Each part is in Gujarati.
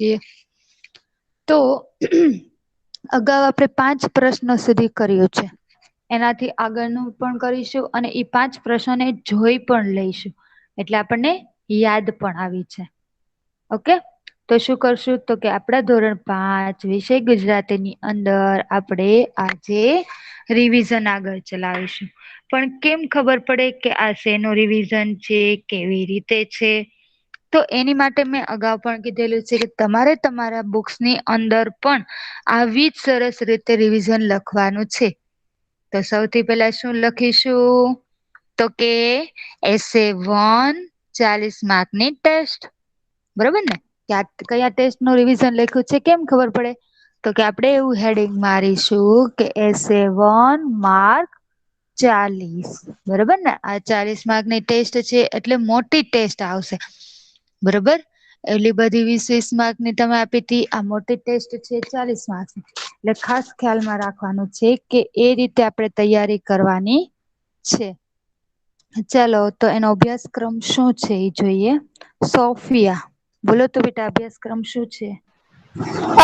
છીએ. તો અગાઉ આપણે 5 પ્રશ્નો સુધી કર્યું છે. એનાથી આગળનું પણ કરીશું અને એ 5 પ્રશ્નોને જોઈ પણ લઈશું. એટલે આપણને યાદ પણ આવી છે. ઓકે, તો શું કરશું તો કે આપણા ધોરણ 5 વિષય ગુજરાતીની અંદર આપણે આજે રિવિઝન આગળ ચલાવીશું. પણ કેમ ખબર પડે કે આ શેનું રિવિઝન છે, કેવી રીતે છે? તો એની માટે મેં અગાઉ પણ કીધેલું છે કે તમારે તમારા બુક્સની અંદર પણ આવી જ સરસ રીતે રિવિઝન લખવાનું છે. તો સૌથી પહેલા શું લખીશું તો કે એસે 1 40 માર્કની ટેસ્ટ. બરોબર ને? કયા ટેસ્ટ નું રિવિઝન લખ્યું છે કેમ ખબર પડે? તો કે આપણે એવું હેડિંગ મારીશું કે એસે 1 માર્ક 40. બરોબર ને? આ 40 માર્કની ટેસ્ટ છે એટલે મોટી ટેસ્ટ આવશે. બરોબર, એટલી બધી 20-20 માર્કની તમે આપી હતી. આ મોટી ટેસ્ટ છે 40 માર્કની. એટલે ખાસ ખ્યાલમાં રાખવાનું છે કે એ રીતે આપણે તૈયારી કરવાની છે. ચાલો તો એનો અભ્યાસક્રમ શું છે એ જોઈએ. સોફિયા, બોલો તો બેટા અભ્યાસક્રમ શું છે?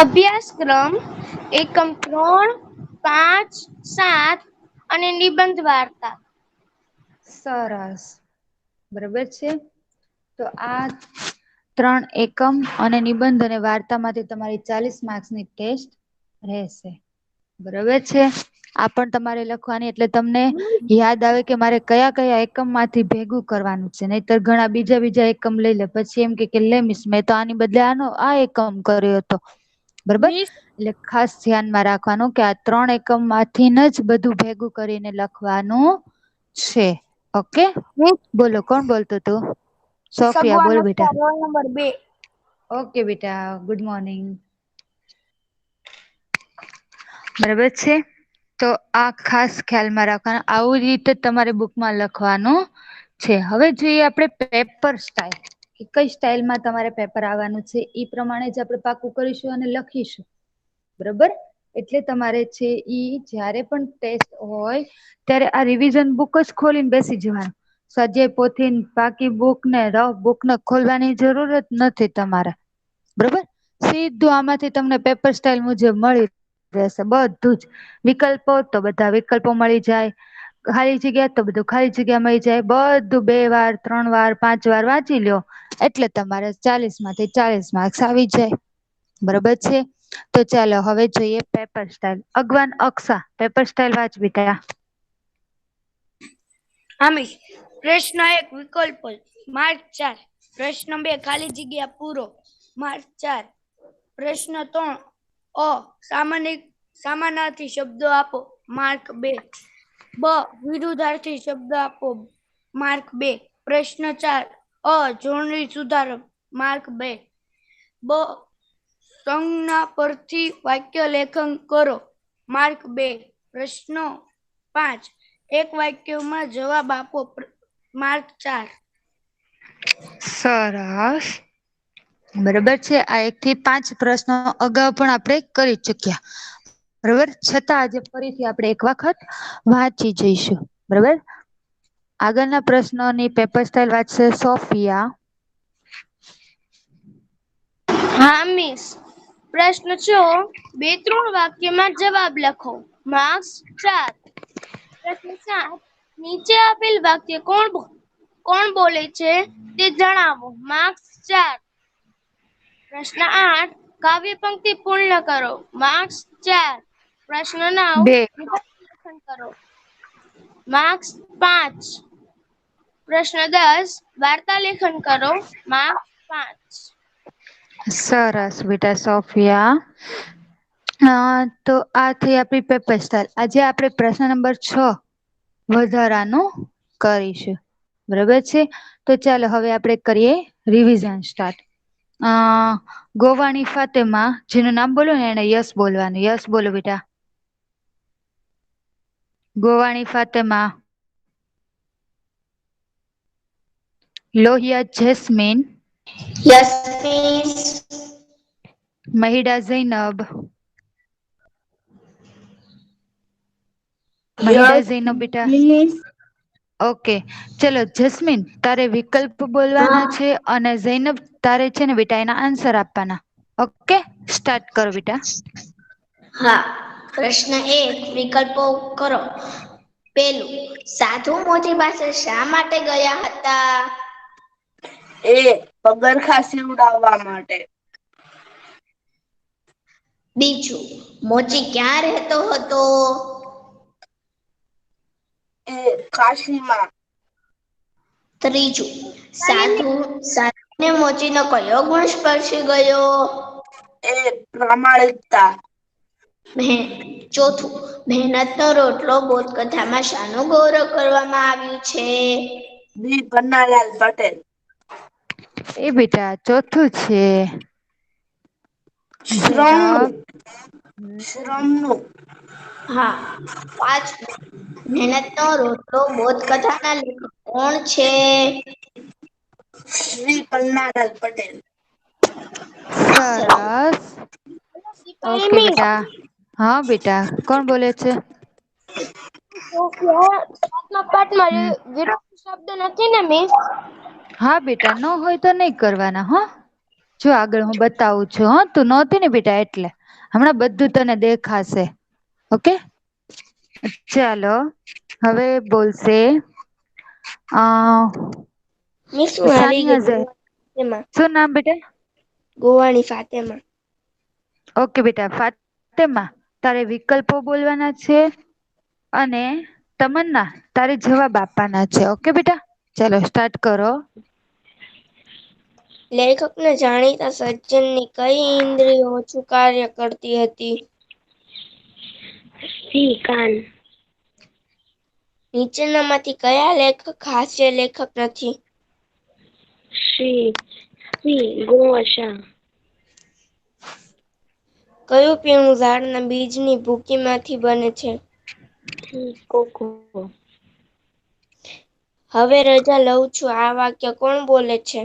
અભ્યાસક્રમ એકમ 3, 5, 7 અને નિબંધ વાર્તા. સરસ, બરોબર છે. તો આ 3 એકમ અને નિબંધ અને વાર્તામાંથી તમારી 40 માર્ક્સની ટેસ્ટ રહેશે. બરોબર છે. આ પણ તમારે લખવાની એટલે તમને યાદ આવે કે મારે કયા કયા એકમ માંથી ભેગું કરવાનું છે. નહીતર ઘણા બીજા એકમ લઈ લે પછી એમ કે લે મિસ મેં તો આની બદલે આ એકમ કર્યો હતો. બરોબર, મિસ એટલે ખાસ ધ્યાનમાં રાખવાનું કે આ 3 એકમ માંથી જ બધું ભેગું કરીને લખવાનું છે. ઓકે, બોલો કોણ બોલતું તું? સોફિયા, બોલ સગવાન બેટા. Akhtar, roll number 2. ઓકે બેટા, ગુડ મોર્નિંગ. બરોબર છે. તો આ ખાસ ખ્યાલમાં રાખવાનું, આવી રીતે તમારે બુકમાં લખવાનું છે. હવે જોઈએ આપણે પેપર સ્ટાઇલ. કઈ સ્ટાઈલમાં તમારે પેપર આવવાનું છે એ પ્રમાણે જ આપણે પાકું કરીશું અને લખીશું. બરોબર, એટલે તમારે છે ઈ જયારે પણ ટેસ્ટ હોય ત્યારે આ રિવિઝન બુક જ ખોલીને બેસી જવાનું. સ્વાધ્યાય પોથી, પાકી બુક ને રફ બુક ને ખોલવાની જરૂરત નથી તમારે. બરોબર, સીધું આમાંથી તમને પેપર સ્ટાઇલ મુજબ મળી રહેશે બધું જ. વિકલ્પો તો બધા વિકલ્પો મળી જાય. ખાલી જગ્યા તો બધું ખાલી જગ્યા મળી જાય. બધું 2 વાર, 3 વાર, 5 વાર વાંચી લો એટલે તમારે 40 માંથી 40 માર્ક્સ આવી જાય. બરોબર છે. તો ચાલો હવે જોઈએ paper style. Agwan Aksha, paper style વાંચ બેટા. હામી. પ્રશ્ન 1 વિકલ્પો. માર્ક 4. પ્રશ્ન 2 ખાલી જગ્યા પૂરો. માર્ક 4. પ્રશ્ન 3 અ સમાનાર્થી શબ્દો આપો. માર્ક 2. બ વિરુદ્ધાર્થી શબ્દ આપો. માર્ક 2. પ્રશ્ન 4 અ જોડણી સુધારો. માર્ક 2. બ સંજ્ઞા પરથી વાક્ય લેખન કરો. માર્ક 2. પ્રશ્ન 5 એક વાક્યમાં જવાબ આપો. માર્ક 4. સરસ, બરોબર છે. આ 1 થી 5 પ્રશ્નો અગાઉ પણ આપણે કરી ચુક્યા. બરોબર, છતાં આજે ફરીથી આપણે એક વખત વાંચી જઈશું. બરોબર, આગળના પ્રશ્નોની પેપર સ્ટાઇલ વાંચશે સોફિયા. હા મિસ. પ્રશ્ન 6 2-3 વાક્યમાં જવાબ લખો. માર્ક્સ 4. પ્રશ્ન 7 નીચે આપેલ વાક્ય કોણ બોલે છે તે જણાવો. માર્ક્સ 4. પ્રશ્ન 8 કાવ્ય પંક્તિ પૂર્ણ કરો. માર્ક્સ 4. પ્રશ્ન 9 બે લેખન કરો. માર્ક્સ 5. પ્રશ્ન 10 વાર્તા લેખન કરો. માર્ક્સ 5. સરસ બેટા સોફિયા. તો આ થઈ આપણી પેપર સ્ટાઇલ. આજે આપણે પ્રશ્ન નંબર 6 વધારાનું કરીશું. બરોબર છે. તો ચાલો હવે આપણે કરીએ રિવિઝન સ્ટાર્ટ. ગોવાણી ફાતેમા, જેનું નામ બોલો ને એને યસ બોલવાનું. યસ બોલો બેટા. Govani Fatema. Lohia Jasmine. Yes miss. Mahida Zainab. Mahida Zainab બેટા. ઓકે, ચલો જસ્મીન તારે વિકલ્પ બોલવાના છે અને ઝૈનબ તારે છે ને બેટા એના આન્સર આપવાના. ઓકે, સ્ટાર્ટ કરો બેટા. હા. પ્રશ્ન 1 વિકલ્પો કરો. પેલું, સાધુ મોજી પાસે શા માટે ગયા હતા? એ પગરખા સીવડાવવા માટે. બીજું, મોચી ક્યાં રહેતો હતો? એ કાશીમાં. ત્રીજું, સાધુને મોચીનો કયો ગુણ સ્પર્શી ગયો? એ પ્રામાણિકતા. ચોથું, મહેનતનો રોટલો બોધકથામાં શાનું ગૌરવ કરવામાં આવ્યું છે? બી પન્નાલાલ પટેલ. એ બેટા ચોથું છે. શ્રમનું. ઝેનબ. શ્રમનું. હા. પાંચમું, મહેનતનો રોટલો બોધકથાના લેખક કોણ છે? શ્રી પન્નાલાલ પટેલ. સરસ. ઓકે બેટા. હા બેટા, કોણ બોલે છે? સાતમા પાઠમાં હમ વિરોધી શબ્દ નથી ને મિસ? હા બેટા, ન હોય તો નહી કરવાના હો. જો આગળ હું બતાવું છું. હ, તું નહોતી ને બેટા એટલે. હમણાં બધું તને દેખાશે. ઓકે. ચાલો હવે બોલશે મિસ હું હારી ગઈ સાનિયા. એમાં શું નામ બેટા? ગોવાણી ફાતેમા. ઓકે બેટા. ફાતેમા, તારે વિકલ્પો બોલવાના છે. અને તમન્ના, તારે જવાબ આપવાના છે. ઓકે બેટા, ચાલો સ્ટાર્ટ કરો. લેખકને જાણીતા સજ્જનની કઈ ઇન્દ્રિયો ઓછું કાર્ય કરતી હતી? કાન. નીચેનામાંથી કયા લેખક હાસ્ય લેખક નથી? ગોવાસા. કયું પીણું ઝાડના બીજની ભૂકીમાંથી બને છે? કોકો. હવે રજા લઉં છું. આ વાક્ય કોણ બોલે છે?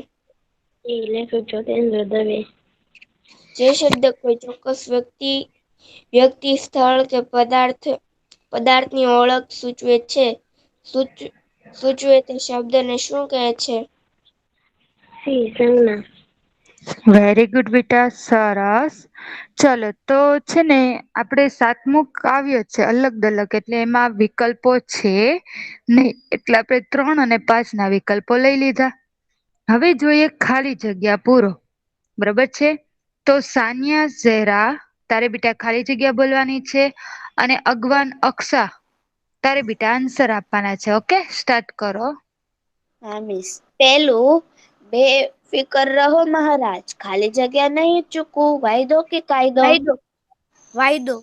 એ લેખક જ્યોતિન્દ્ર દવે. જે શબ્દ કોઈ ચોક્કસ વ્યક્તિ, સ્થળ કે પદાર્થની ઓળખ સૂચવે છે, સૂચવે તે શબ્દને શું કહે છે? સંજ્ઞા. વેરી ગુડ બેટા, સરસ. ચાલો તો છે ને, આપણે સાતમું કાવ્ય છે અલગ દલગ, એટલે એમાં વિકલ્પો છે નહી. એટલે આપણે 3 અને 5 ના વિકલ્પો લઈ લીધા. હવે જોઈએ ખાલી જગ્યા પૂરો. બરોબર છે. તો સાનિયા ઝેરા, તારે બેટા ખાલી જગ્યા બોલવાની છે. અને અગવાન અક્ષા, તારે બેટા આન્સર આપવાના છે. ઓકે, સ્ટાર્ટ કરો. હા મિસ. પેલું, બેફિકર રહો મહારાજ, ખાલી જગ્યા નહીં ચૂકવું, વાયદો કે કાયદો? વાયદો.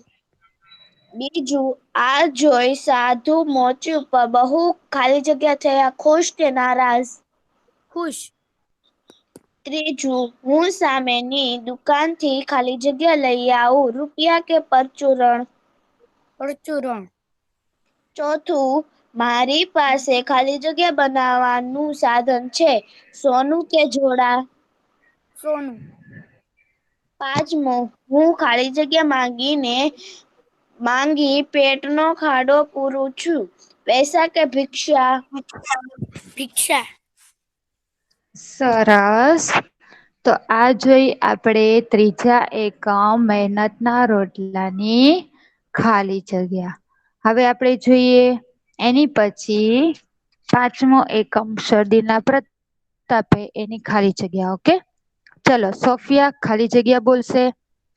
બીજું, આ જોઈ સાધુ મોચી ઉપર બહુ ખાલી જગ્યા થયા, ખુશ કે નારાજ? ખુશ. ત્રીજું, હું સામેની દુકાનથી ખાલી જગ્યા લઈ આવું, રૂપિયા કે પરચુરણ? પરચુરણ. ચોથું, મારી પાસે ખાલી જગ્યા બનાવવાનું સાધન છે, સોનું કે જોડા? સોનું. પાંચમું, હું ખાલી જગ્યા માંગી પેટનો ખાડો પૂરું છું, પૈસા કે ભિક્ષા? ભિક્ષા. સરસ. તો આ જોઈ આપણે ત્રીજા એકમ મહેનતના રોટલાની ખાલી જગ્યા. હવે આપણે જોઈએ એની પછી 5મો એકમ શરદીના પ્રતાપે, એની ખાલી જગ્યા. ઓકે, ચલો સોફિયા ખાલી જગ્યા બોલશે.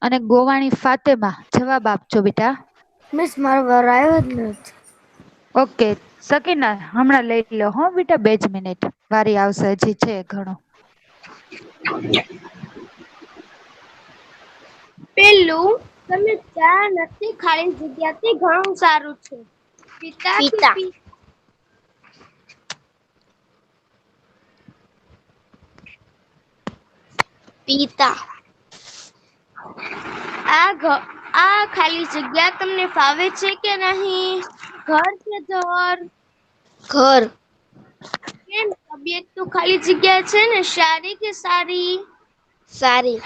અને ગોવાણી ફાતેમા જવાબ આપજો બેટા. મિસ મારો ઘર આવ્યો જ નથી. ઓકે સકીના, હમણાં લઈ લો હો બેટા, 2 જ મિનિટ વારી આવશે, હજી છે ઘણું. પેલું, તમે ચા નથી ખાલી જગ્યાથી ઘણું સારું છે. પિતા. પિતા. આ ખાલી જગ્યા તમને ફાવે છે કે નહીં? ઘર કે જર? ઘર. કેમ, તબિયત તો ખાલી જગ્યા છે ને, સારી કે સારી? સારી.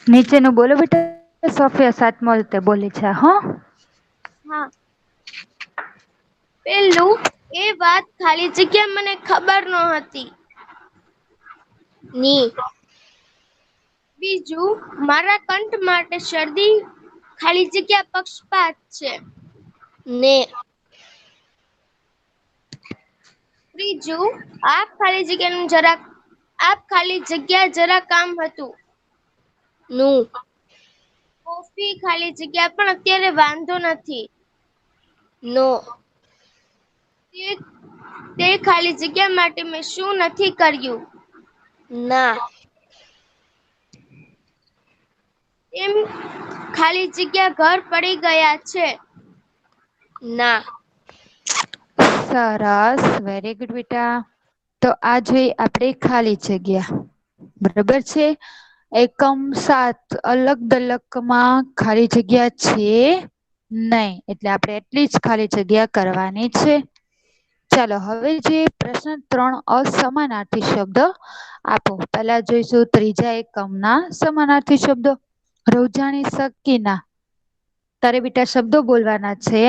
નીચેનું બોલો બેટા. સોફિયા 7મો રીતે બોલી છે હો. હા. પેલું, એ વાત ખાલી જગ્યા મને ખબર નહોતી. ની. બીજું, મારા કંઠ માટે શરદી ખાલી જગ્યા પક્ષપાત છે. ને ત્રીજું, આપ ખાલી જગ્યા જરા કામ હતું. નું કોફી ખાલી જગ્યા પણ અત્યારે વાંધો નથી. નો તે ખાલી જગ્યા માટે મેં શું નથી કર્યું. ના એમ ખાલી જગ્યા ઘર પડી ગયા છે. ના સરસ, વેરી ગુડ બેટા. તો આ જોઈ આપણે ખાલી જગ્યા. બરાબર છે. એકમ 7 અલગ દલકમાં ખાલી જગ્યા છે નહીં, એટલે આપણે એટલી જ ખાલી જગ્યા કરવાની છે. ચાલો હવે જે પ્રશ્ન 3 અસમાનાર્થી શબ્દ આપો. પહેલા જોઈશું ત્રીજા એકમના સમાનાર્થી શબ્દો. રોજાની સકીના, તારે બેટા શબ્દો બોલવાના છે.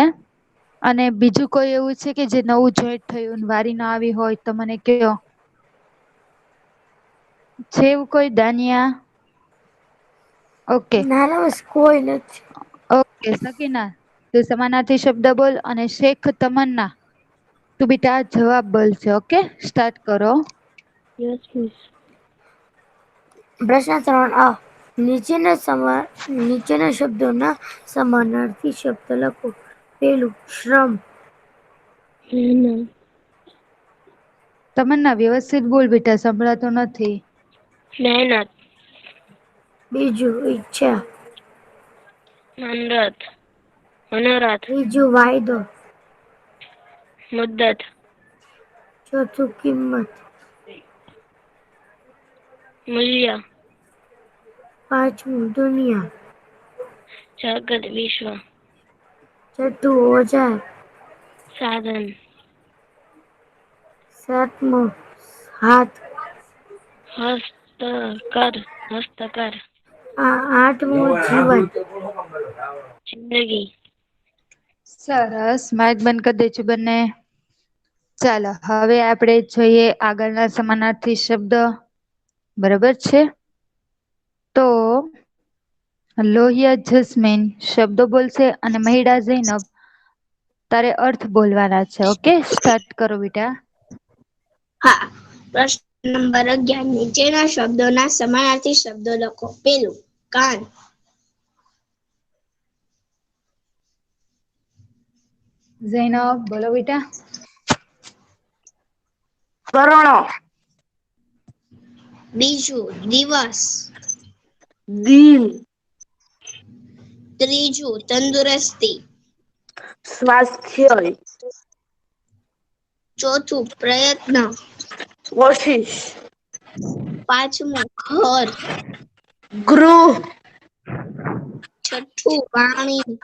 અને બીજું કોઈ એવું છે કે જે નવું જોઈન્ટ થયું વારી ના આવી હોય તો મને કયો. છે એવું કોઈ દાનિયા? ઓકે ના ના બસ કોઈ નથી. ઓકે સકીના, તું સમાનાર્થી શબ્દ બોલ. અને શેખ તમન્ના, તું બેટા જવાબ બોલશે. ઓકે, સ્ટાર્ટ કરો. Yes miss. પ્રશ્ન 3 અ નીચેના શબ્દોના સમાનાર્થી શબ્દ લખો. પેલું શ્રમ. તમન્ના વ્યવસ્થિત બોલ બેટા, સંભળાતો નથી. મહેનત. બીજું ઈચ્છા. મનરથ. મનોરથ. ત્રીજું વાયદો. મુદ્દત. ચોથું કિંમત. મૂલ્ય. પાંચમું દુનિયા. જગત. વિશ્વ. છઠ્ઠું ઓજાર. સાધન. સાતમું હાથ. હસ્તકર. હસ્તકર. આઠમું જીવન. જિંદગી. સરસ, માઇક બંધ કરી દેજો બંને. ચાલો હવે આપણે જોઈએ આગળના સમાનાર્થી શબ્દ. બરાબર છે. તો લોહિયા જસ્મીન શબ્દો બોલશે અને મહિડા જૈનબ તારે અર્થ બોલવાના છે. ઓકે, સ્ટાર્ટ કરો બેટા. હા. પ્રશ્ન નંબર 11 નીચેના શબ્દોના સમાનાર્થી શબ્દો લખો. પેલું કાન. જૈનબ બોલો બેટા. કર્ણ. બીજું દિવસ. દિન. ત્રીજું તંદુરસ્તી. સ્વાસ્થ્ય. ચોથું પ્રયત્ન. કોશિશ. પાંચમું ઘર. ગૃહ. છઠ્ઠું વાણી.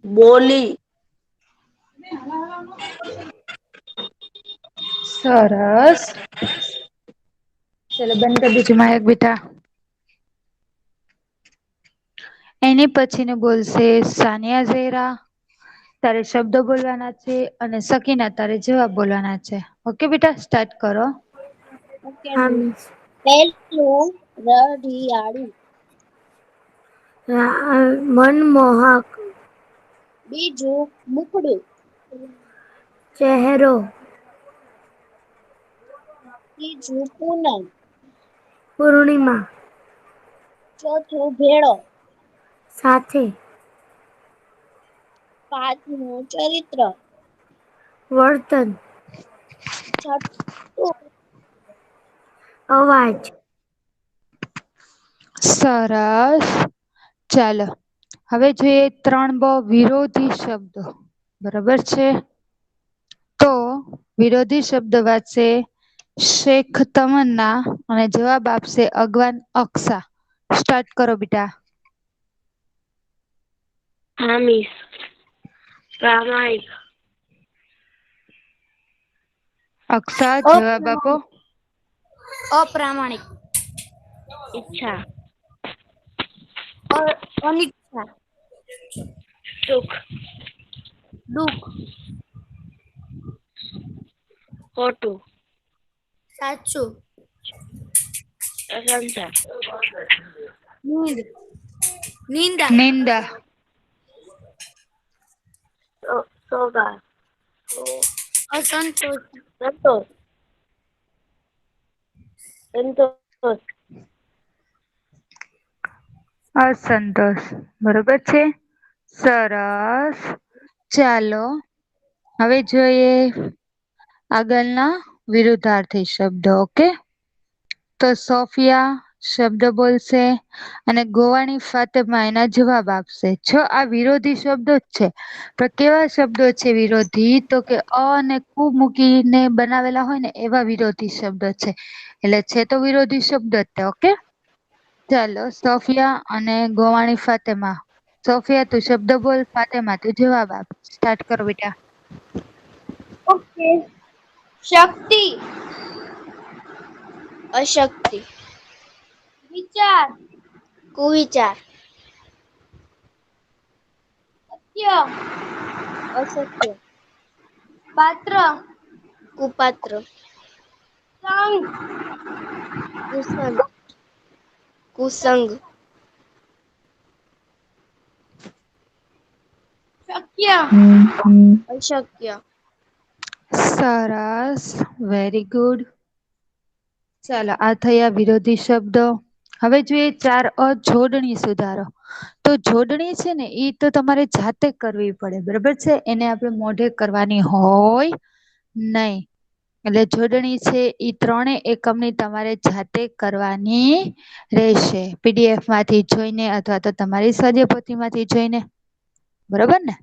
બોલી. સરસ. ચલો બંધ કરી દેજો માઇક બેટા. એની પછીનું બોલશે સાનિયા ઝેરા. તારે શબ્દો બોલવાના છે અને સકીના તારે જવાબ બોલવાના છે. ઓકે બેટા, સ્ટાર્ટ કરો. ઓકે હા મિસ. મિસ. પહેલું રઢિયાળું. મનમોહક. બીજું મુખડું. ચહેરો. ત્રીજું પૂનમ. પૂર્ણિમા. ચોથું ભેળો. સાથે. પાંચમું ચરિત્ર. વર્તન. છઠ્ઠું અવાજ. સરસ. ચાલો હવે જોઈએ 3 બ વિરોધી શબ્દો. બરાબર છે. તો વિરોધી શબ્દ વાંચશે શેખ તમન્ના અને જવાબ આપશે અગવાન અક્ષા. સ્ટાર્ટ કરો બેટા. હા મિસ. પ્રામાણિક. અક્ષા જવાબ આપો. અપ્રામાણિક. ઈચ્છા. અનિચ્છા. સુખ. દુઃખ. ખોટું. સાચું. પ્રશંસા, નીંદ, નિંદા, નિંદા, સોગા, અસંતોષ, સંતોષ, સંતોષ, અસંતોષ. બરોબર છે. સરસ. ચાલો હવે જોઈએ આગળના વિરુદ્ધાર્થી શબ્દો. ઓકે, તો સોફિયા શબ્દ બોલશે અને ગોવાણી ફાતેમા એના જવાબ આપશે. આ વિરોધી શબ્દો જ છે, પણ કેવા શબ્દો છે વિરોધી? તો કે અ અને કુ મૂકીને બનાવેલા હોય ને એવા વિરોધી શબ્દો છે. એટલે છે તો વિરોધી શબ્દ જ તે. ઓકે, ચાલો સોફિયા અને ગોવાણી ફાતેમા. સોફિયા તું શબ્દ બોલ, ફાતેમા તું જવાબ આપ. સ્ટાર્ટ કરો બેટા. ઓકે. શક્તિ, અશક્તિ, વિચાર, કુવિચાર, સત્ય, અસત્ય, પાત્ર, કુપાત્ર, સંગ, કુસંગ, કુસંગ, શક્ય, અશક્ય, સરસ, વેરી ગુડ. ચાલો આ થયા વિરોધી શબ્દો. હવે જોઈએ 4 જોડણી સુધારો. તો જોડણી છે ને એ તો તમારે જાતે કરવી પડે. બરોબર છે, એને આપણે મોઢે કરવાની હોય નહીં. એટલે જોડણી છે ઈ 3 એકમની તમારે જાતે કરવાની રહેશે. PDF માંથી જોઈને અથવા તો તમારી સ્વદેપોથીમાંથી જોઈને. બરોબર ને?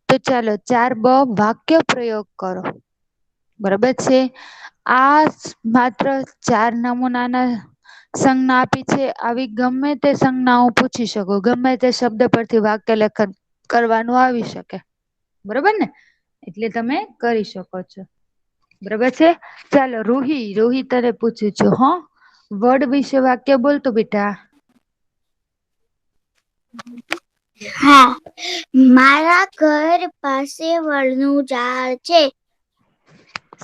તો ચાલો 4બ વાક્ય પ્રયોગ કરો. બરોબર છે. આ માત્ર 4 નમૂનાના સંજ્ઞા આપી છે. આવી ગમે તે સંજ્ઞા હું પૂછી શકું, ગમે તે શબ્દ પરથી વાક્ય લેખન કરવાનું આવી શકે. બરોબર ને? એટલે તમે કરી શકો છો. બરોબર છે. ચાલો રૂહી તને પૂછું છું. વડ વિશે વાક્ય બોલતો બેટા. હા, મારા ઘર પાસે વડનું ઝાડ છે.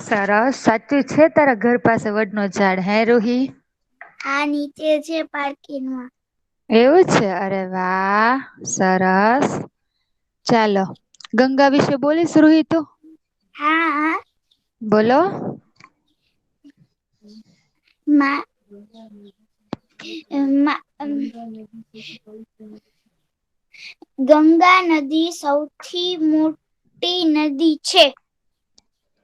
સરસ, સાચું છે. તારા ઘર પાસે વડનું ઝાડ હે રૂહી? આ નીચે છે પાર્કિંગમાં. એવું છે? અરે વાહ, સરસ. ચાલો ગંગા વિશે બોલીશ રૂહી તું? હા. બોલો. મા ગંગા નદી સૌથી મોટી નદી છે.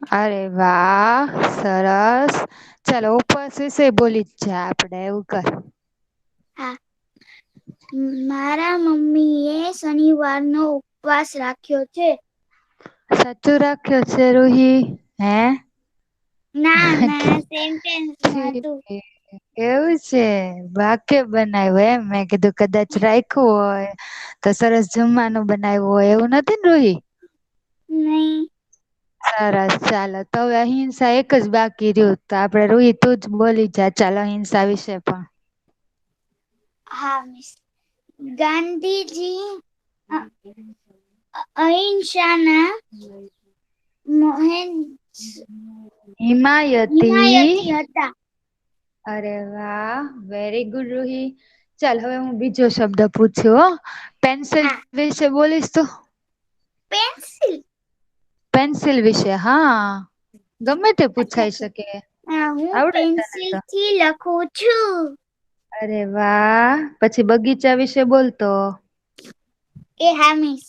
અરે વાહ, સરસ. ચાલો ઉપવાસ વિશે બોલી જ જા આપણે. એવું કર. હા, મારા મમ્મીએ શનિવારનો ઉપવાસ રાખ્યો છે. સાચું રાખ્યો છે રૂહી? હે? ના સેન્ટેન્સમાં હતું. એવું છે? વાક્ય બનાવ્યું એમ? મેં કીધું કદાચ રાખ્યું હોય તો સરસ જમવાનું બનાવ્યું હોય. એવું નથી ને રૂહી? નહીં. સરસ. ચાલો તો હવે અહિંસા એક જ બાકી રહ્યું. તો આપણે રૂહી તું જ બોલી જા. ચાલો અહિંસા વિશે પણ. હા મિસ. ગાંધીજી અહિંસાના હિમાયતી હિમાયતી. હતા. અરે વાહ, વેરી ગુડ રૂહી. ચાલ હવે હું બીજો શબ્દ પૂછ્યો. પેન્સિલ હા. વિશે બોલીશ તું? પેન્સિલ. પેન્સિલ વિશે. હા, ગમે તે અચ્છા પૂછાઈ શકે. હું આવડે તને તો? પેન્સિલથી લખું છું. અરે વાહ. પછી બગીચા વિશે બોલતો. હા મિસ.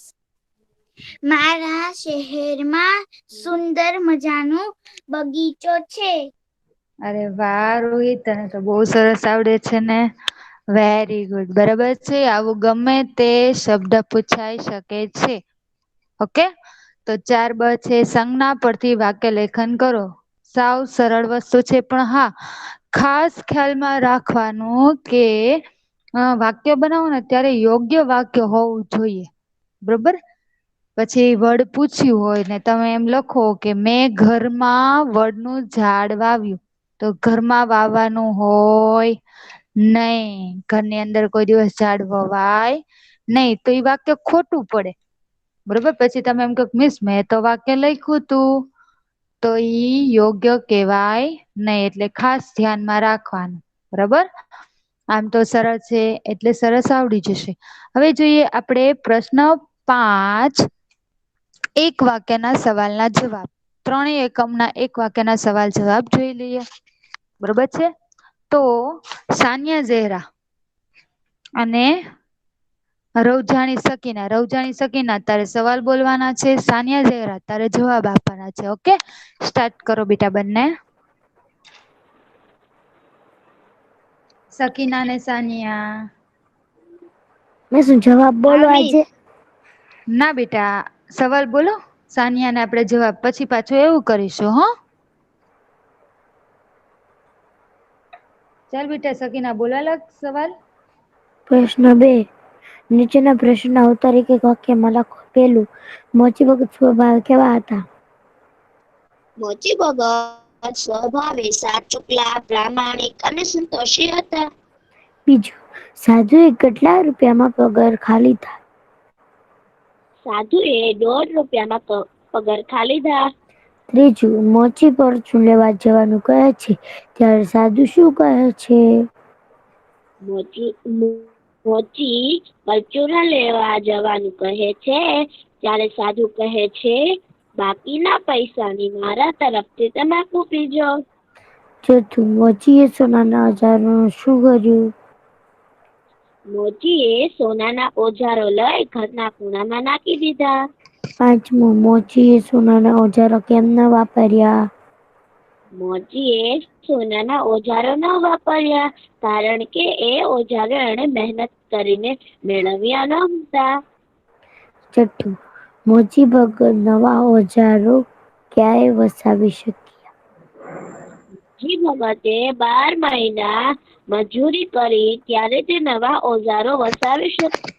મારા શહેરમાં સુંદર મજાનો બગીચો છે. અરે વાહ રોહિત, તને તો બહુ સરસ આવડે છે ને. Very good. બરાબર છે. આવું ગમે તે શબ્દ પૂછાઈ શકે છે. ઓકે, તો 4બ છે સંજ્ઞા પરથી વાક્ય લેખન કરો. સાવ સરળ વસ્તુ છે, પણ હા ખાસ ખ્યાલમાં રાખવાનું કે વાક્ય બનાવો ને ત્યારે યોગ્ય વાક્ય હોવું જોઈએ. બરોબર? પછી વડ પૂછ્યું હોય ને તમે એમ લખો કે મેં ઘરમાં વડનું ઝાડ વાવ્યું. તો ઘરમાં વાવવાનું હોય નહીં. ઘરની અંદર કોઈ દિવસ ઝાડ વવાય નહીં. તો એ વાક્ય ખોટું પડે. બરોબર? પછી તમે એમ કહો મિસ મેં તો વાક્ય લખ્યું તું. તો ઈ યોગ્ય કહેવાય નહીં. એટલે ખાસ ધ્યાનમાં રાખવાનું. બરાબર. આમ તો સરળ છે એટલે સરસ આવડી જશે. હવે જોઈએ આપણે પ્રશ્ન 5 એક વાક્યના સવાલના જવાબ. ત્રણેય એકમના એક વાક્યના સવાલ જવાબ જોઈ લઈએ. બરોબર છે. તો સાનિયા ઝેહરા અને રવજાણી સકીના તારે સવાલ બોલવાના છે. સાનિયા ઝેહરા તારે જવાબ આપવાના છે. ઓકે, સ્ટાર્ટ કરો બેટા બંને. સકીના ને સાનિયા. મેં શું જવાબ બોલો હા આજે? ના બેટા, સવાલ બોલો. સાનિયાને આપણે જવાબ પછી પાછું એવું કરીશું. હો, ચાલ બેટા સકીના બોલાલા સવાલ. પ્રશ્ન 2. નીચેના પ્રશ્નના ઉત્તર એક એક વાક્યમાં લખો. પહેલું, મોચી ભગત સ્વભાવ કેવા હતા? મોચી ભગત સ્વભાવે સાચુકલા, પ્રામાણિક અને સંતોષી હતા. બીજું, સાધુએ કેટલા રૂપિયામાં પગાર ખાલી થાય? સાધુએ ₹1.5 પગાર ખાલી લીધા. ત્રીજું, મોચી પરચું લેવા જવાનું કહે છે ત્યારે સાધુ શું કહે છે? મોચી પરચુરણ લેવા જવાનું કહે છે ત્યારે સાધુ કહે છે, બાકીના પૈસાની મારા તરફથી તમે આપી પીજો. ચોથું, મોચીએ સોનાના ઓજારોનું શું કર્યું? મોચીએ સોનાના ઓજારો લઈ ઘરના ખૂણામાં નાખી દીધા. પાંચમું, મોચીએ સોનાના ઓજારો કેમ ન વાપર્યા? મોચીએ સોનાના ઓજારો ન વાપર્યા કારણ કે એ ઓજારો એણે મહેનત કરીને મેળવ્યા ન હતા. છઠ્ઠું, મોચી ભગત નવા ઓજારો ક્યારે વસાવી શક્યા? મોચી ભગતે 12 મહિના મજૂરી કરી ત્યારે તે નવા ઓજારો વસાવી શક્યા.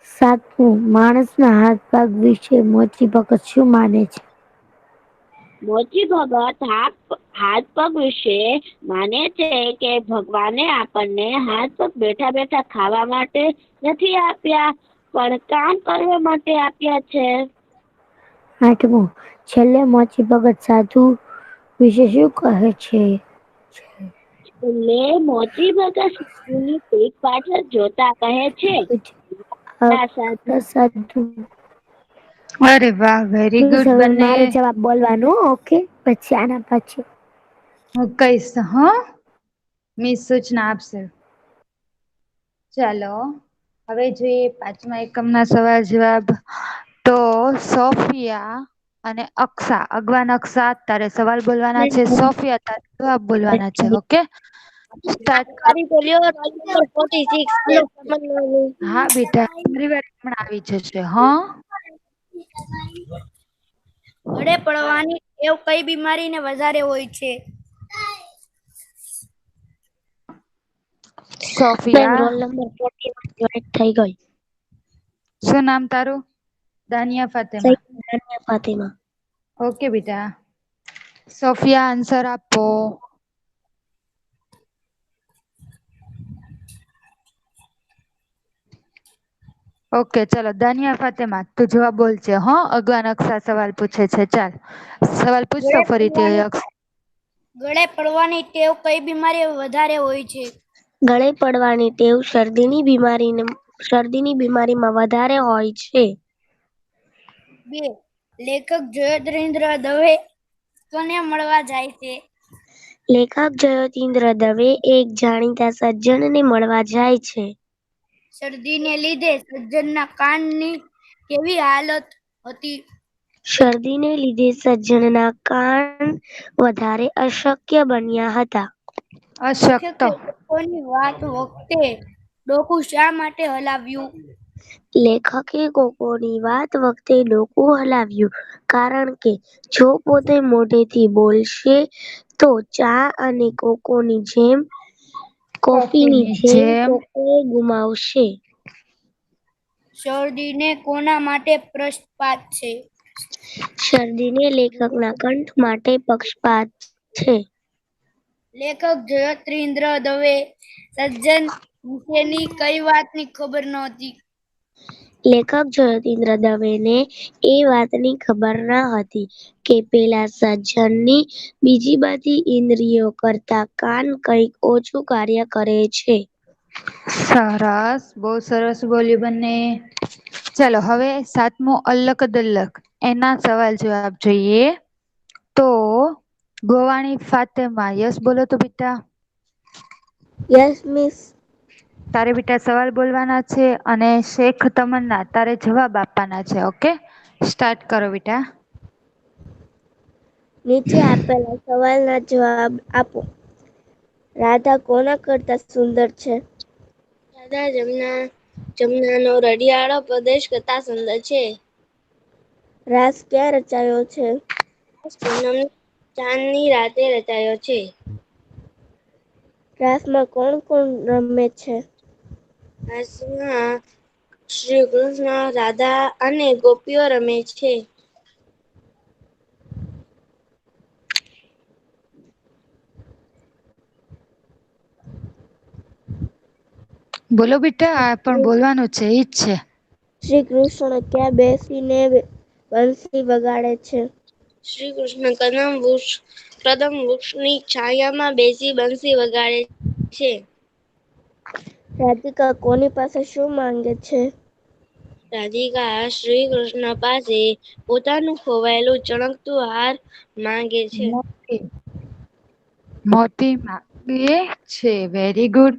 સાતમું, માણસના હાથ પગ વિશે મોચી ભગત શું માને છે? મોચી ભગત હાથ પગ વિશે માને છે કે ભગવાને આપણને હાથ પગ બેઠા બેઠા ખાવા માટે નથી આપ્યા, પણ કામ કરવા માટે આપ્યા છે. આઠમું, છેલ્લે મોચી ભગત સાધુ વિશે શું કહે છે? છેલ્લે મોચી ભગત સાધુની પીઠ પાછળ જોતા કહે છે, સાધુ. અરે વાહ, વેરી ગુડ બંને. મારે જવાબ બોલવાનો. ઓકે, પછી આના પછી હું કહીશ. હા, મિસ સૂચના આપશે. ચાલો હવે જોઈએ 5મા એકમના સવાલ જવાબ. તો સોફિયા અને અગવાન અક્ષા તારે સવાલ બોલવાના છે. સોફિયા તારે જવાબ બોલવાના છે. ઓકે, સ્ટાર્ટ કરો. Roll number 46. હા બેટા, તમારી વાર હમણાં આવી જશે. હા, ઘરે પડવાની ટેવ કઈ બીમારીને વધારે હોય છે? સોફિયા. રોલ નંબર 41 જોઈન્ટ થઈ ગઈ. શું નામ તારું? દાનિયા ફાતેમા. દાનિયા ફાતિમા. ઓકે બેટા. સોફિયા આન્સર આપો. ઓકે ચલો, દાનિયા ફાતેમા તું જવાબ બોલજે. હા, અગવાન અક્ષા સવાલ પૂછે છે. ચાલ સવાલ પૂછતો ફરીથી. ગળે પડવાની ટેવ કઈ બીમારી વધારે હોય છે? ગળે પડવાની ટેવ શરદીની બીમારીમાં વધારે હોય છે. 2. લેખક જયદ્રથ દવે કોને મળવા જાય છે? લેખક જયતીન્દ્ર દવે એક જાણીતા સજ્જનને મળવા જાય છે. શરદીને લીધે સજ્જનના કાનની કેવી હાલત હતી? શરદીને લીધે સજ્જનના કાન વધારે અશક્ય બન્યા હતા. અશક્ત. લેખકે લોકોની વાત વખતે ડોકું શા માટે હલાવ્યું? લેખકે કોકોની વાત વખતે ડોકું હલાવ્યું કારણ કે જો પોતે મોઢેથી બોલશે તો ચા અને કોફીની જેમ કોકો ગુમાવશે. શરદીને કોના માટે પક્ષપાત છે? શરદીને લેખકના કંઠ માટે પક્ષપાત છે. લેખક જયતીન્દ્ર દવે સજ્જન વિશેની કઈ વાતની ખબર નહોતી? લેખક જયતીન્દ્ર દવેને એ વાતની ખબર ન હતી કે પેલા સજ્જનની બીજી બધી ઇન્દ્રિયો કરતા કાન કંઈક ઓછું કાર્ય કરે છે. સરસ, બહુ સરસ બોલ્યું બંને. ચાલો હવે 7મો અલ્લક દલ્લક એના સવાલ જવાબ જોઈએ. તો ગોવાણી ફાતેમા યસ બોલો તો બેટા. Yes miss. તારે બેટા સવાલ બોલવાના છે અને શેખ તમન્ના તારે જવાબ આપવાના છે. ઓકે, સ્ટાર્ટ કરો બેટા. નીચે આપેલા સવાલના જવાબ આપો. રાધા કોના કરતા સુંદર છે? રાધા જમનાનો રડિયાળો પ્રદેશ કરતા સુંદર છે. રાસ ક્યાં રચાયો છે? પૂનમની ચાંદની રાતે રચાયો છે. રાસમાં કોણ કોણ રમે છે? રાસમાં શ્રી કૃષ્ણ, રાધા અને ગોપીઓ રમે છે. બોલો બેટા, આ પણ બોલવાનું છે, ઈ જ છે. શ્રી કૃષ્ણ ક્યાં બેસીને બંસી વગાડે છે? શ્રી કૃષ્ણ કદમ વૃક્ષની છાયામાં બેસી બંસી વગાડે છે. રાધિકા કોની પાસે શું માંગે છે? રાધિકા શ્રી કૃષ્ણ પાસે પોતાનું ખોવાયેલું ચળકતું હાર માંગે છે. મોતી માંગે છે. Very good.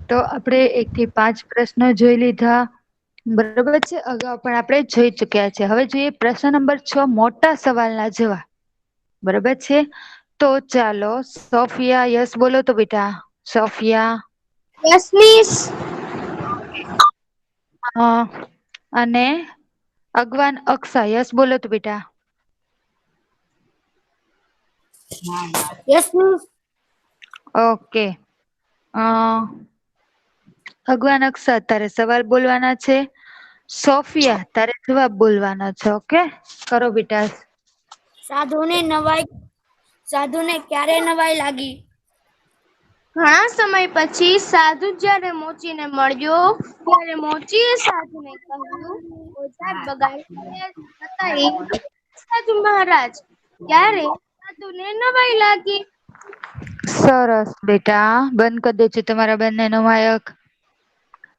તો આપણે 1 થી 5 પ્રશ્નો જોઈ લીધા. બરોબર છે. અગાઉ પણ આપણે જોઈ ચુક્યા છે. હવે જોઈએ પ્રશ્ન નંબર 6 મોટા સવાલના જવાબ. બરોબર છે. તો ચાલો સોફિયા યસ બોલો તો બેટા. સોફિયા. Yes miss. અને અગવાન અક્ષા યસ બોલો તો બેટા. Yes miss. ઓકે. અગવાન અક્ષા તારે સવાલ બોલવાના છે. સોફિયા તારે જવાબ બોલવાનો છે. ઓકે, કરો બેટા. સાધુને ક્યારે નવાઈ લાગી? ઘણા સમય પછી સાધુ જ્યારે મોચીને મળ્યો ત્યારે મોચીએ સાધુને કહ્યું, ઓઝાર બગાડી હતા એ સાધુ મહારાજ. ત્યારે સાધુને નવાઈ લાગી. સરસ બેટા, બંધ કરી દેજો તમારા બંનેનો માયક.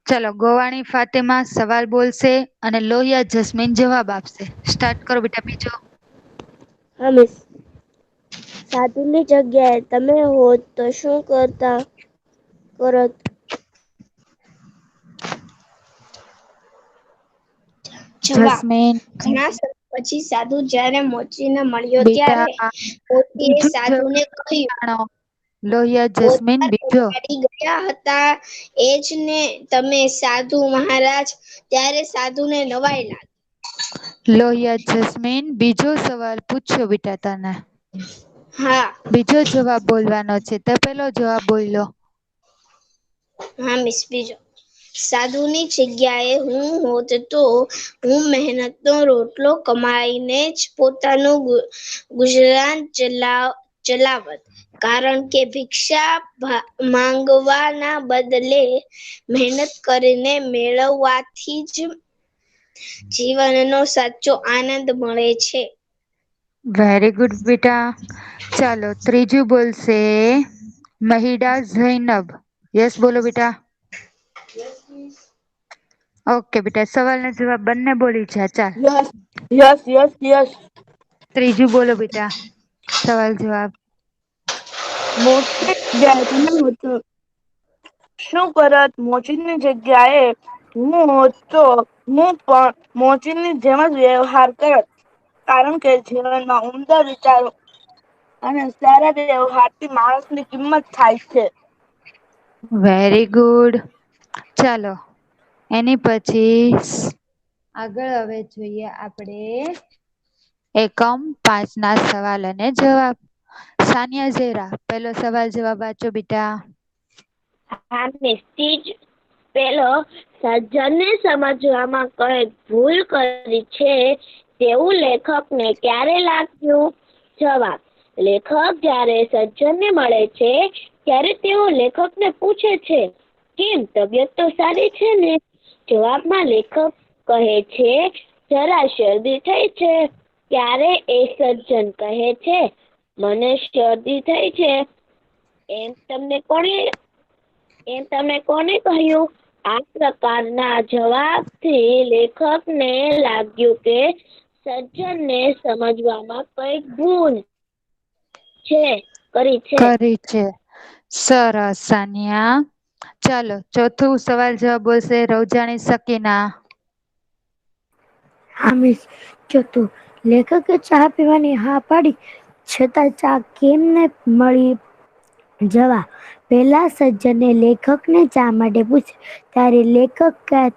ચલો ગોવાણી ફાતેમા સવાલ બોલશે અને લોહિયા જસ્મીન જવાબ આપશે. સ્ટાર્ટ કરો બેટા. બીજો. હા મિસ. સાધુની જગ્યાએ તમે હોત તો શું કરત? જવાબ. જસ્મીન ઘણા સમય પછી સાધુ જ્યારે મોચીને મળ્યો ત્યારે બેટા મોચીએ બીજું સાધુને જવાબ કહ્યું, જાણો. લોહિયા જસ્મીન ઓઝાર બીજો. બગાડી ગયા હતા એ જ ને તમે સાધુ મહારાજ. ત્યારે સાધુને નવાઈ લાગી. લોહિયા જસ્મીન બીજો સવાલ પૂછ્યો બેટા તને. હા. બીજો જવાબ બોલવાનો છે. તો પેલો જવાબ બોલ લો. હા મિસ. બીજો. સાધુની જગ્યાએ હું હોત તો હું મહેનતનો રોટલો કમાઈને જ પોતાનું ગુજરાન ચલાવત. કારણ કે ભિક્ષા માંગવાના બદલે મહેનત કરીને મેળવવાથી જ જીવનનો સાચો આનંદ મળે છે. વેરી ગુડ બેટા. ચાલો ત્રીજું બોલશે મહિડા ઝૈનબ. યસ બોલો બેટા. ઓકે બેટા, સવાલનો જવાબ બંને બોલી જા. ચાલ યસ. ત્રીજું બોલો બેટા. સવાલ જવાબ. મોચી જગ્યાએ તમે હોત તો શું કરત? મોચીની જગ્યાએ હું હોત તો હું પણ મોચીની જેમ જ વ્યવહાર કરત. કારણ કે જીવનમાં ઉમદા વિચારો અને સારા વ્યવહારથી માણસની કિંમત થાય છે. Very good. ચાલો એની પછી આગળ હવે જોઈએ આપણે એકમ 5 ના સવાલ અને જવાબ. સાનિયા ઝેરા પેલો સવાલ જવાબ વાંચો બેટા. હા મિસ. પેલો સજ્જનને સમજવામાં કઈ ભૂલ કરી છે તેવું લેખકને ક્યારે લાગ્યું? જવાબ. લેખક જ્યારે સજ્જનને મળે છે ત્યારે તેઓ લેખકને પૂછે છે, કેમ તબિયત તો સારી છે ને? જવાબમાં લેખક કહે છે જરા શરદી થઈ છે, ત્યારે એ સજ્જન કહે છે મને શરદી થઈ છે. એમ તમને કોને કહ્યું? આ પ્રકારના જવાબથી લેખકને લાગ્યું કે સજ્જનને સમજવામાં કઈક ભૂલ કરી છે. સરસ સાનિયા. ચાલો ચોથું સવાલ જવાબ બોલશે રૌજાણી સકીના. હા મિસ. ચોથું, લેખકે ચા પીવાની હા પાડી છતાં ચા કેમ ન મળી? જવાબ. પહેલા સજ્જને લેખકને ચા માટે પૂછ્યું ત્યારે લેખકે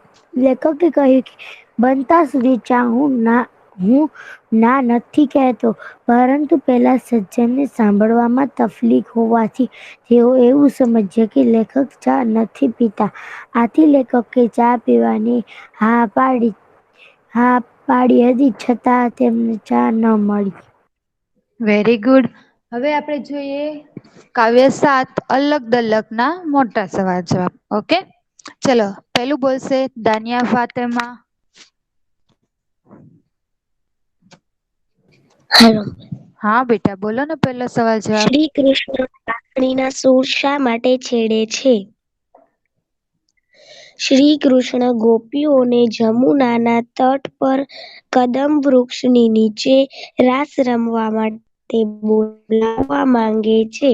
કહ્યું કે બનતા સુધી ચા હું ના નથી કહેતો, પરંતુ પહેલા સજ્જનને સાંભળવામાં તકલીફ હોવાથી તેઓ એવું સમજ્યા કે લેખક ચા નથી પીતા. આથી લેખકે ચા પીવાની હા પાડી હતી, છતાં તેમને ચા ન મળી. Very good. હવે આપણે જોઈએ કાવ્ય 7 અલગ દલગ ના મોટા સવાલ જવાબ. ઓકે, ચલો પેલું બોલશે દાનિયા ફાતેમા. હાલો. હા બેટા બોલો ને પહેલો સવાલ જવાબ. શ્રી કૃષ્ણ વાંસળીના સૂર શા માટે છેડે છે? શ્રી કૃષ્ણ ગોપીઓને જમુનાના તટ પર કદમ વૃક્ષની નીચે રાસ રમવા માટે બોલાવવા માંગે છે,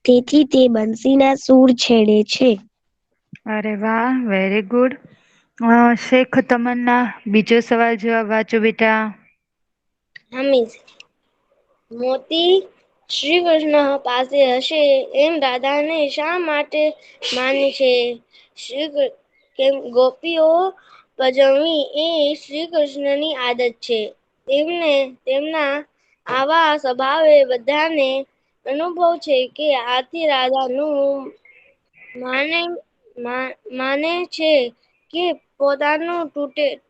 તેથી તે બંસીના સૂર છેડે છે. અરે વાહ, વેરી ગુડ. શેખ તમન્ના બીજો સવાલ જવાબ વાંચો બેટા. હા મિસ. મોતી શ્રી કૃષ્ણ પાસે હશે એમ રાધાને શા માટે માને છે? કેમ ગોપીઓ પજવણી એ શ્રી કૃષ્ણની આદત છે. તેમના આવા સ્વભાવે બધાને અનુભવ છે કે આથી રાધાનું માને છે કે પોતાનું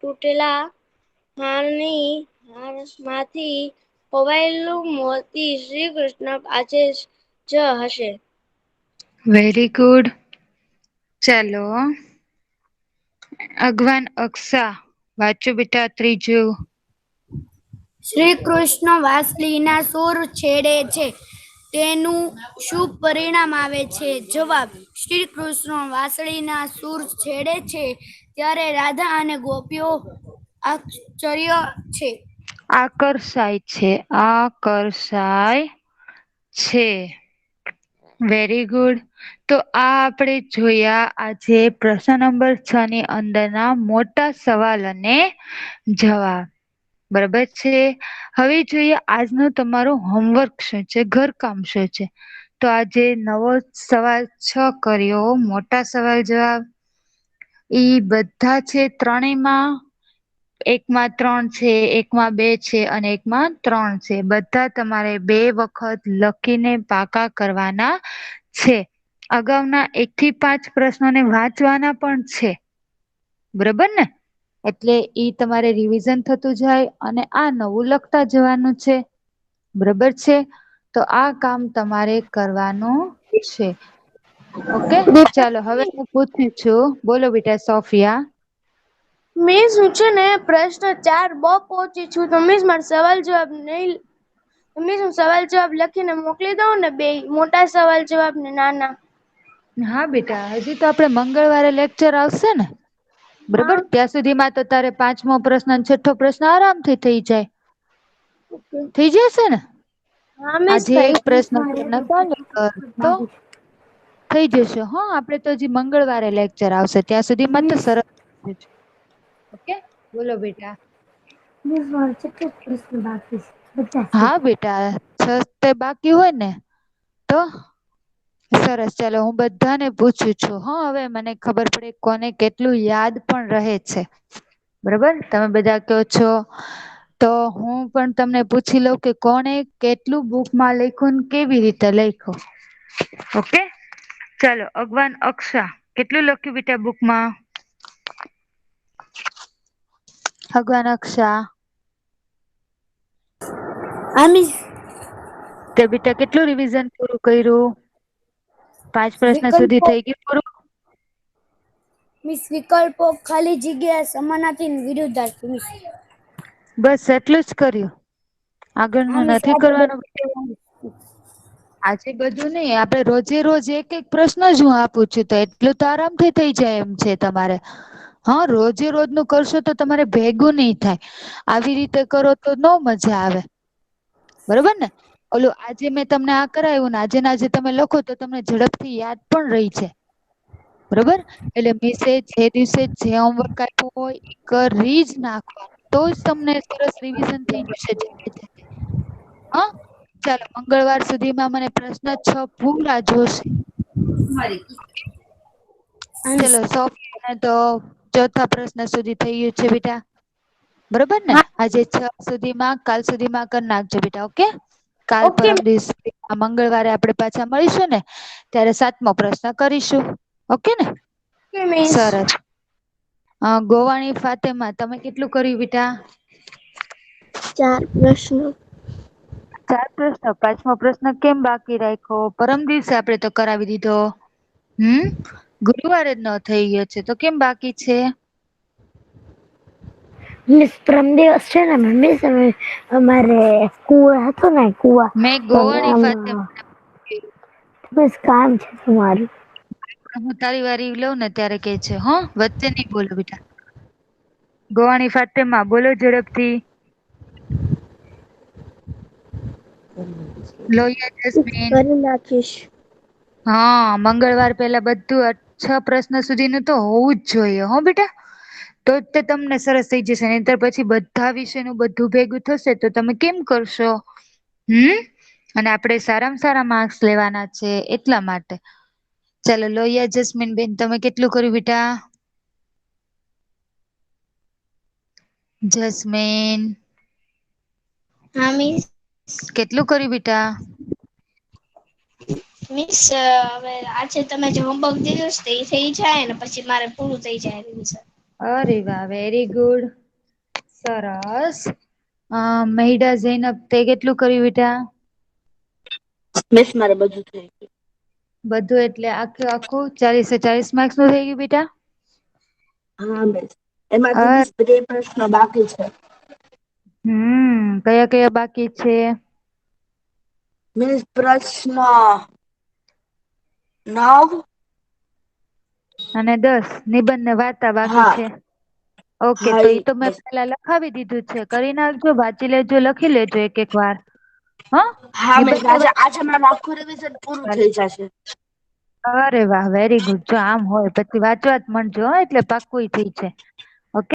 તૂટેલા હારમાંથી ખોવાયેલું મોતી શ્રી કૃષ્ણ પાસે જ હશે. Very good. ચાલો અગવાન અક્ષા વાંચો બેટા ત્રીજું. શ્રી કૃષ્ણ વાંસળીના સૂર છેડે છે, તેનું શું પરિણામ આવે છે? જવાબ. શ્રી કૃષ્ણ વાંસળીના સૂર છેડે છે ત્યારે રાધા અને ગોપીઓ આકર્ષાય છે. Very good. તો આ આપણે જોયા આજે પ્રશ્ન નંબર 6 ની અંદરના મોટા સવાલ અને જવાબ. બરાબર છે. હવે જોઈએ આજનું તમારું હોમવર્ક શું છે, ઘરકામ શું છે. તો આજે નવો સવાલ 6 કર્યો, મોટા સવાલ જવાબ. ઈ બધા છે ત્રણેયમાં. એકમાં 3 છે, એકમાં 2 છે અને એકમાં 3 છે. બધા તમારે 2 વખત લખીને પાકા કરવાના છે. અગાઉના 1 થી 5 પ્રશ્નોને વાંચવાના પણ છે. બરાબર ને? એટલે ઈ તમારે રિવિઝન થતું જાય અને આ નવું લખતા જવાનું છે. બરાબર છે? તો આ કામ તમારે કરવાનું છે. ઓકે, ચાલો હવે હું પૂછું છું. બોલો બેટા સોફિયા. મિસ હું છે ને પ્રશ્ન 4 બહુ પહોંચી છું, તો મિસ મારો સવાલ જવાબ નહીં. મિસ હું સવાલ જવાબ લખીને મોકલી દઉં ને, 2 મોટા સવાલ જવાબ ને નાના. હા બેટા, હજી તો આપણે મંગળવારે લેક્ચર આવશે ને, બરાબર? હા ત્યાં સુધીમાં તો તારે 5મો પ્રશ્ન અને 6થો પ્રશ્ન આરામથી થઈ જાય. ઓકે. થઈ જશે ને? હા મિસ આજે થઈ એક પ્રશ્ન તો થઈ જશે. હા, આપણે તો હજી મંગળવારે લેક્ચર આવશે, ત્યાં સુધીમાં તો સરસ. ઓકે, બોલો બેટા. હા બેટા, 6 બાકી હોય ને તો સરસ. ચાલો હું બધાને પૂછું છું. હા, હવે મને ખબર પડે કોને કેટલું યાદ પણ રહે છે. બરાબર? તમે બધા કહો છો તો હું પણ તમને પૂછી લઉં કે કોને કેટલું બુકમાં લખ્યું ને કેવી રીતે લખ્યું. ઓકે, ચાલો અગવાન અક્ષા કેટલું લખ્યું બેટા બુકમાં? અગવાન અક્ષા. હા મિસ. તે બેટા કેટલું રિવિઝન પૂરું કર્યું? 5 પ્રશ્ન સુધી વિકલ્પો થઈ ગયું પૂરું? મિસ વિકલ્પો ખાલી જગ્યા સમાનાર્થી વિરુદ્ધાર્થી મિસ. બસ એટલું જ કર્યું, આગળનું નથી કરવાનું. આજે બધું નહીં, આપણે રોજે રોજ એક એક પ્રશ્ન જ હું આપું છું, તો એટલું તો આરામથી થઈ જાય એમ છે તમારે. હા, રોજે રોજનું કરશો તો તમારે ભેગું નહીં થાય. આવી રીતે કરો તો નો મજા આવે, બરોબર ને? ઓલું આજે મેં તમને આ કરાવ્યું ને આજે તમે લખો તો તમને ઝડપથી યાદ પણ રહી છે. બરોબર, એટલે મિસે જે દિવસે જે હોમવર્ક આપ્યું હોય એ કરી જ નાખવાનું, તો જ તમને સરસ રિવિઝન થઈ જશે. હા, ચાલો મંગળવાર સુધીમાં મને પ્રશ્ન 6 પૂરા જોશે. ચલો સોફિયાને તો ચોથા પ્રશ્ન સુધી થઈ ગયું છે બેટા, બરોબર ને? આજે 6 સુધીમાં, કાલ સુધીમાં કરી નાખજો બેટા. ઓકે, કાલ ઓકે પરમ દિવસે મંગળવારે આપણે પાછા મળીશું ને ત્યારે 7મો પ્રશ્ન કરીશું. ઓકે ને? મિસ. સરસ. ગોવાણી ફાતેમા, તમે કેટલું કર્યું બેટા? 4 પ્રશ્નો. 4 પ્રશ્ન. 5મો પ્રશ્ન કેમ બાકી રાખ્યો? પરમ દિવસે આપણે તો કરાવી દીધો. ગુરુવારે જ ન થઈ ગયો છે તો કેમ બાકી છે? મિસ પરમ દિવસ છે ને મિસ અમારે કુવા હતો ને કુવા, મેં તો ગોવાણી આમાં ફાતેમા બસ કામ છે તમારું. હું તારી વારી લઉં ને ત્યારે કે છે, હો વચ્ચે નહીં બોલો બેટા. ગોવાણી ફાતેમા બોલો ઝડપથી. લોહિયા જસ્મીન. કરી નાખીશ. હા, મંગળવાર પહેલા બધું 6 પ્રશ્ન સુધીનું તો હોવું જ જોઈએ, હો બેટા. તો જ તે તમને સરસ થઈ જશે, નહીંતર પછી બધા વિષયનું બધું ભેગું થશે તો તમે કેમ કરશો? અને આપણે સારામાં સારા માર્ક્સ લેવાના છે એટલા માટે. ચાલો લોહિયા જસ્મીન બેન, તમે કેટલું કર્યું બેટા? જસ્મીન. હા મિસ. કેટલું કર્યું બેટા? મિસ હવે આજે તમે જે હોમવર્ક દીધું છે એ થઈ જાય ને પછી મારે પૂરું થઈ જાય રિવિઝન. અરે વાહ, વેરી ગુડ, સરસ. મહિડા જૈનબ, તે કેટલું કર્યું બેટા? મિસ મારે બધું થઈ ગયું. બધું એટલે આખું 40 માર્ક્સ નું થઈ ગયું બેટા? હા મિસ, એમાંથી મિસ 2 પ્રશ્નો બાકી છે. કયા કયા બાકી છે? મિસ પ્રશ્ન 9 અને 10 નિબંધ ને વાર્તા બાકી હા છે. ઓકે, હા તો એ ઈ તો મેં બસ. પેલા લખાવી દીધું છે, કરી નાખજો, વાંચી લેજો, લખી લેજો એક એક વાર. હા, હા મિસ, નિબંધ આજે મારું આખું રિવિઝન પૂરું થઈ જશે. અરે વાહ, વેરી ગુડ. જો આમ હોય પછી વાંચવા જ માંડજો, એટલે પાક્કું થઈ છે.